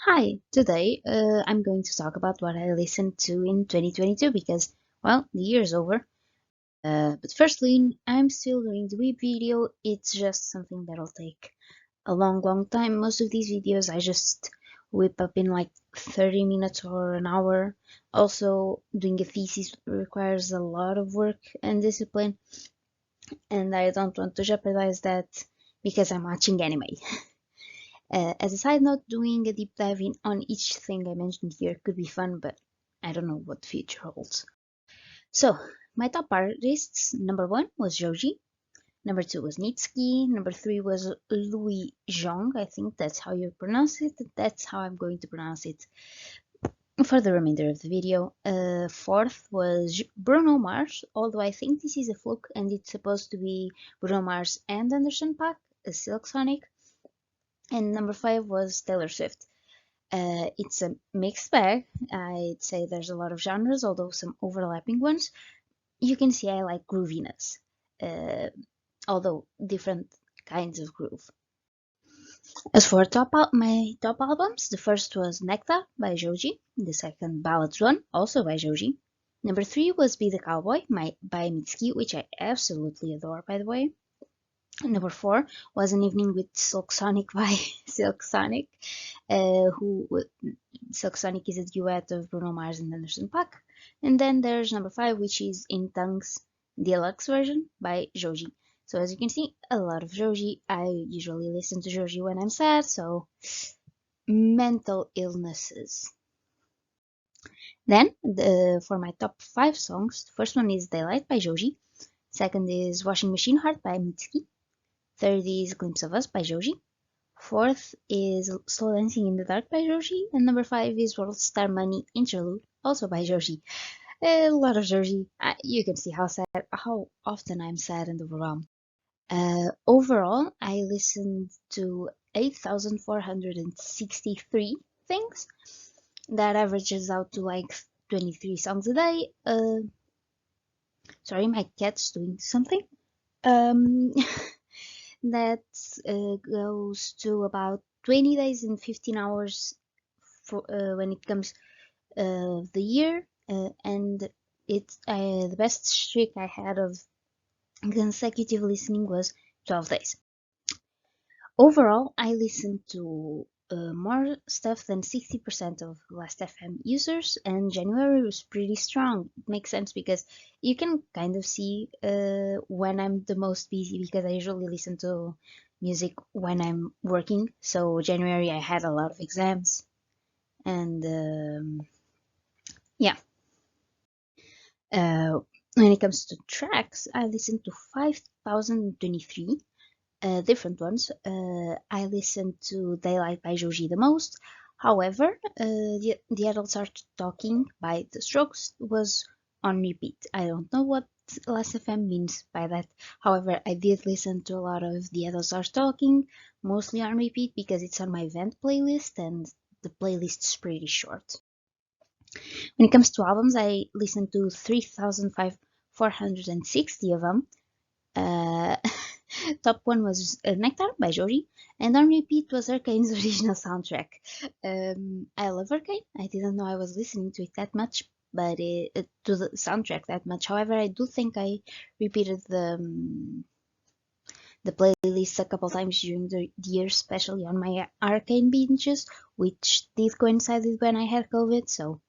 Hi, today I'm going to talk about what I listened to in 2022 because, well, the year's over. But firstly, I'm still doing the weeb video. It's just something that'll take a long time. Most of these videos I just whip up in like 30 minutes or an hour. Also, doing a thesis requires a lot of work and discipline, and I don't want to jeopardize that because I'm watching anime. As a side note, doing a deep dive in on each thing I mentioned here could be fun, but I don't know what the future holds. So, my top artists, number one was Joji, number two was Nitsuki, number three was Louis Zhong, I think that's how you pronounce it, that's how I'm going to pronounce it for the remainder of the video. Fourth was Bruno Mars, although I think this is a fluke and it's supposed to be Bruno Mars and Anderson .Paak, a Silk Sonic. And number five was Taylor Swift. It's a mixed bag. I'd say there's a lot of genres, although some overlapping ones. You can see I like grooviness, uh, although different kinds of groove. As for my top albums, the first was Nectar by Joji, the second Ballads One, also by Joji. Number three was Be the Cowboy by Mitsuki, which I absolutely adore, by the way. Number four was An Evening with Silk Sonic by Silk Sonic, who Silk Sonic is a duet of Bruno Mars and Anderson .Paak. And then there's number five, which is In Tongues Deluxe version by Joji. So as you can see, a lot of Joji. I usually listen to Joji when I'm sad, so mental illnesses. Then, for my top five songs, the first one is Daylight by Joji. Second is Washing Machine Heart by Mitsuki. Third is Glimpse of Us by Joji. Fourth is Slow Dancing in the Dark by Joji. And number five is World Star Money Interlude, also by Joji. A lot of Joji. You can see how often I'm sad and overwhelmed. Overall, I listened to 8,463 things. That averages out to like 23 songs a day. Sorry, my cat's doing something. Um, that goes to about 20 days and 15 hours for when it comes the year, and it's the best streak I had of consecutive listening was 12 days. Overall, I listened to more stuff than 60% of Last.fm users, and January was pretty strong. It makes sense because you can kind of see when I'm the most busy because I usually listen to music when I'm working. So January I had a lot of exams, and yeah. Uh, when it comes to tracks, I listened to 5,023 different ones. I listened to Daylight by Joji the most. However, the Adults Are Talking by The Strokes was on repeat. I don't know what Last.fm means by that. However, I did listen to a lot of The Adults Are Talking, mostly on repeat because it's on my event playlist and the playlist's pretty short. When it comes to albums, I listened to 3,460 of them. Uh, top one was Nectar by Joji, and on repeat was Arcane's original soundtrack. I love Arcane. I didn't know I was listening to it that much, but to the soundtrack that much. However, I do think I repeated the playlist a couple times during the year, especially on my Arcane binges, which did coincide with when I had COVID, so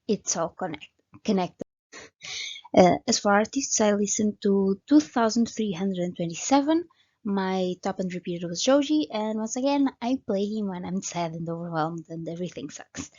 it's all connected. As for artists, I listened to 2,327. My top and repeater was Joji, and once again, I play him when I'm sad and overwhelmed and everything sucks.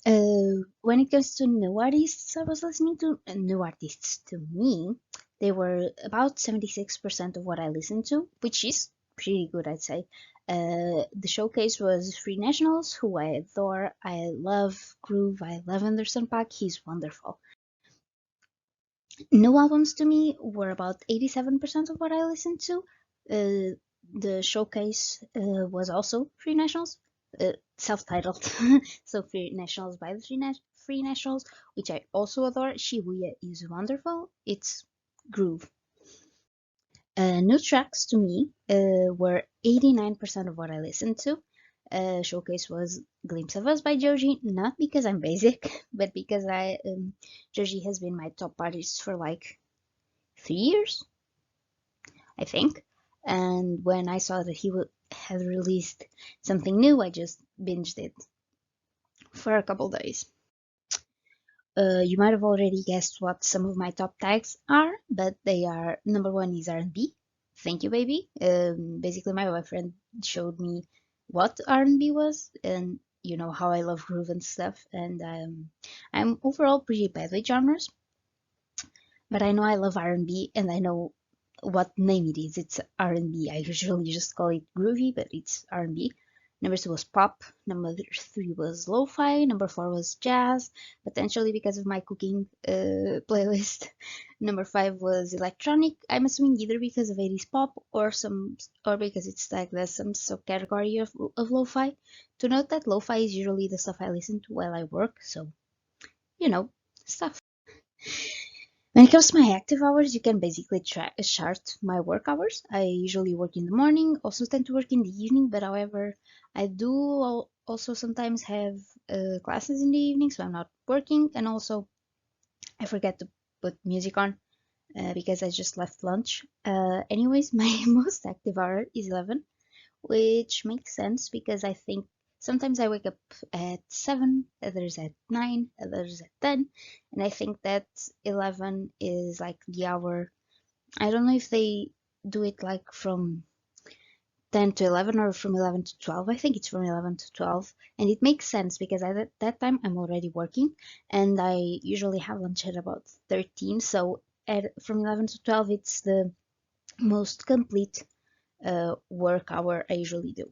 When it comes to new artists, I was listening to new artists to me. They were about 76% of what I listened to, which is pretty good, I'd say. The showcase was Free Nationals, who I adore. I love Groove. I love Anderson .Paak. He's wonderful. New albums to me were about 87% of what I listened to. The showcase was also Free Nationals, self-titled, so Free Nationals by the Free Nationals, which I also adore. Shibuya is wonderful. It's groove. New tracks to me were 89% of what I listened to. Showcase was Glimpse of Us by Joji, not because I'm basic, but because Joji has been my top artist for like 3 years, I think. And when I saw that he had released something new, I just binged it for a couple days. You might have already guessed what some of my top tags are, but they are number one is R&B. Thank you, baby. Basically, my boyfriend showed me what R&B was, and you know how I love groove and stuff. And I'm overall pretty bad with genres, but I know I love R&B, and I know what name it is. It's R&B. I usually just call it groovy, but it's R&B. Number two was pop. Number three was lo-fi. Number four was jazz, potentially because of my cooking playlist. Number five was electronic. I'm assuming either because of 80s pop or because it's tagged as some subcategory of lo-fi. To note that lo-fi is usually the stuff I listen to while I work, so you know, stuff. When it comes to my active hours, you can basically chart my work hours. I usually work in the morning, also tend to work in the evening, but however, I do also sometimes have classes in the evening, so I'm not working. And also, I forget to put music on because I just left lunch. Anyways, my most active hour is 11, which makes sense because I think sometimes I wake up at 7, others at 9, others at 10, and I think that 11 is like the hour. I don't know if they do it like from 10 to 11 or from 11 to 12. I think it's from 11 to 12, and it makes sense because at that time I'm already working and I usually have lunch at about 13. So from 11 to 12, it's the most complete work hour I usually do.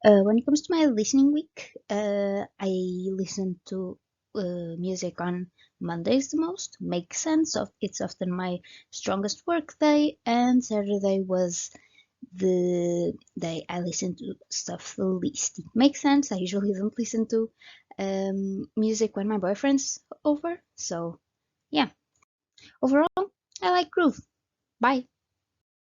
When it comes to my listening week, I listen to music on Mondays the most. Makes sense. It's often my strongest work day, and Saturday was the day I listen to stuff the least. It makes sense. I usually don't listen to music when my boyfriend's over. So, yeah. Overall, I like groove. Bye.